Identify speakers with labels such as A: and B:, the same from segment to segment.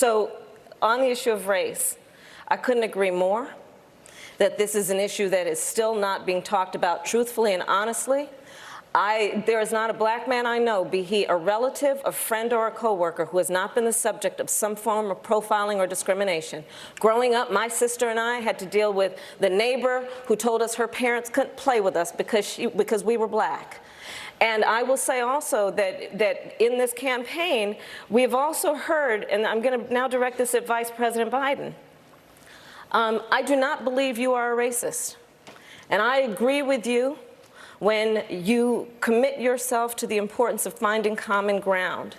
A: So on the issue of race, I couldn't agree more that this is an issue that is still not being talked about truthfully and honestly. There is not a black man I know, be he a relative, a friend, or a coworker, who has not been the subject of some form of profiling or discrimination. Growing up, my sister and I had to deal with the neighbor who told us her parents couldn't play with us because we were black. And I will say also that in this campaign, we have also heard, and I'm going to now direct this at Vice President Biden, I do not believe you are a racist. And I agree with you when you commit yourself to the importance of finding common ground.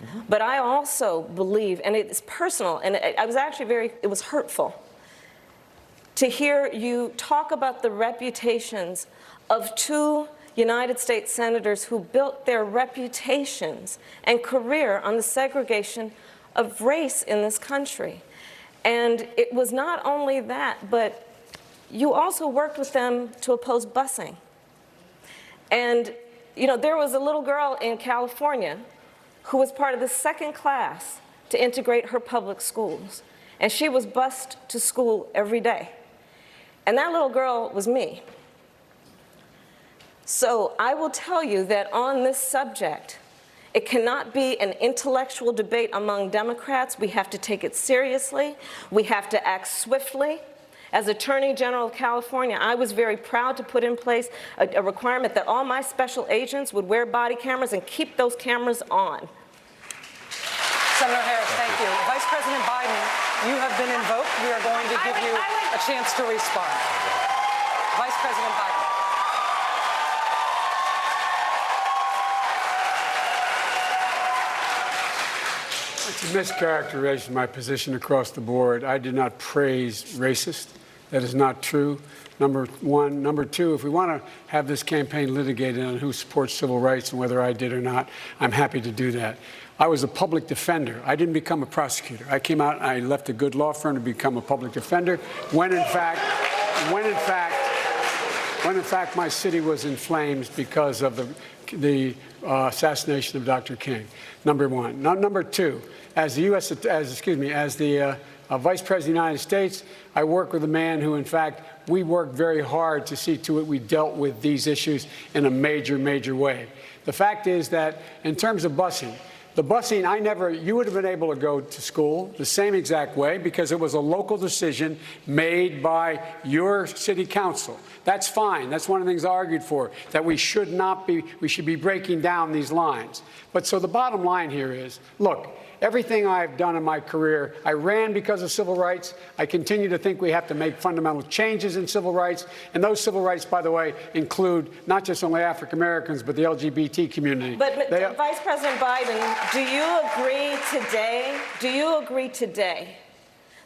A: Mm-hmm. But I also believe, and it's personal, and I was actually it was hurtful to hear you talk about the reputations of two United States senators who built their reputations and career on the segregation of race in this country. And it was not only that, but you also worked with them to oppose busing. And, you know, there was a little girl in California who was part of the second class to integrate her public schools. And she was bused to school every day. And that little girl was me. So I will tell you that on this subject, it cannot be an intellectual debate among Democrats. We have to take it seriously. We have to act swiftly. As Attorney General of California, I was very proud to put in place a requirement that all my special agents would wear body cameras and keep those cameras on.
B: Senator Harris, thank you. Vice President Biden, you have been invoked. We are going to give you a chance to respond. Vice President Biden.
C: It's a mischaracterization of my position across the board. I did not praise racist. That is not true, number one. Number two, if we want to have this campaign litigated on who supports civil rights and whether I did or not, I'm happy to do that. I was a public defender. I didn't become a prosecutor. I came out and I left a good law firm to become a public defender when in fact my city was in flames because of the assassination of Dr. King. Number one. Number two, as the Vice President of the United States, I work with a man who, in fact, we worked very hard to see to it we dealt with these issues in a major, major way. The fact is that in terms of busing, you would have been able to go to school the same exact way because it was a local decision made by your city council. That's fine. That's one of the things I argued for, that we should be breaking down these lines. But so the bottom line here is, look, everything I've done in my career, I ran because of civil rights. I continue to think we have to make fundamental changes in civil rights. And those civil rights, by the way, include not just only African Americans, but the LGBT community.
A: But Vice President Biden, do you agree today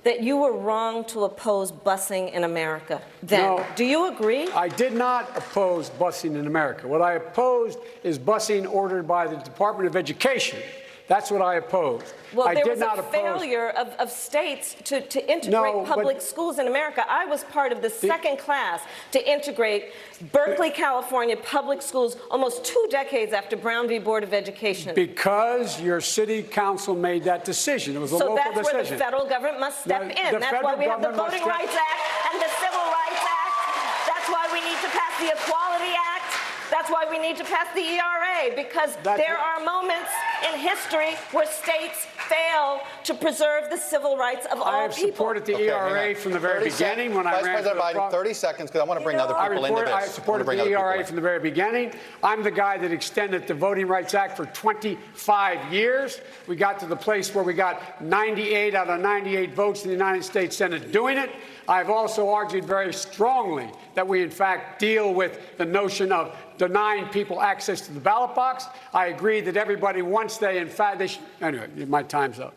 A: that you were wrong to oppose busing in America then?
C: No,
A: do you agree?
C: I did not oppose busing in America. What I opposed is busing ordered by the Department of Education. That's what I opposed.
A: Well, there was a failure of states to integrate public schools in America. I was part of the second class to integrate Berkeley, California public schools almost 2 decades after Brown v. Board of Education.
C: Because your city council made that decision. It was a local decision.
A: So that's where the federal government must step in. That's why we have the Voting Rights Act and the Civil Rights Act. That's why we need to pass the Equality Act. That's why we need to pass the ERA, because there are moments in history where states fail to preserve the civil rights of all people.
C: I have supported the ERA from the very beginning when I ran for the
D: Vice President Biden, 30 seconds, because I want to bring other people into this.
C: I supported the ERA from the very beginning. I'm the guy that extended the Voting Rights Act for 25 years. We got to the place where we got 98 out of 98 votes in the United States Senate doing it. I've also argued very strongly that we, in fact, deal with the notion of denying people access to the ballot box. I agree that everybody, once they, in fact, anyway, my time's up.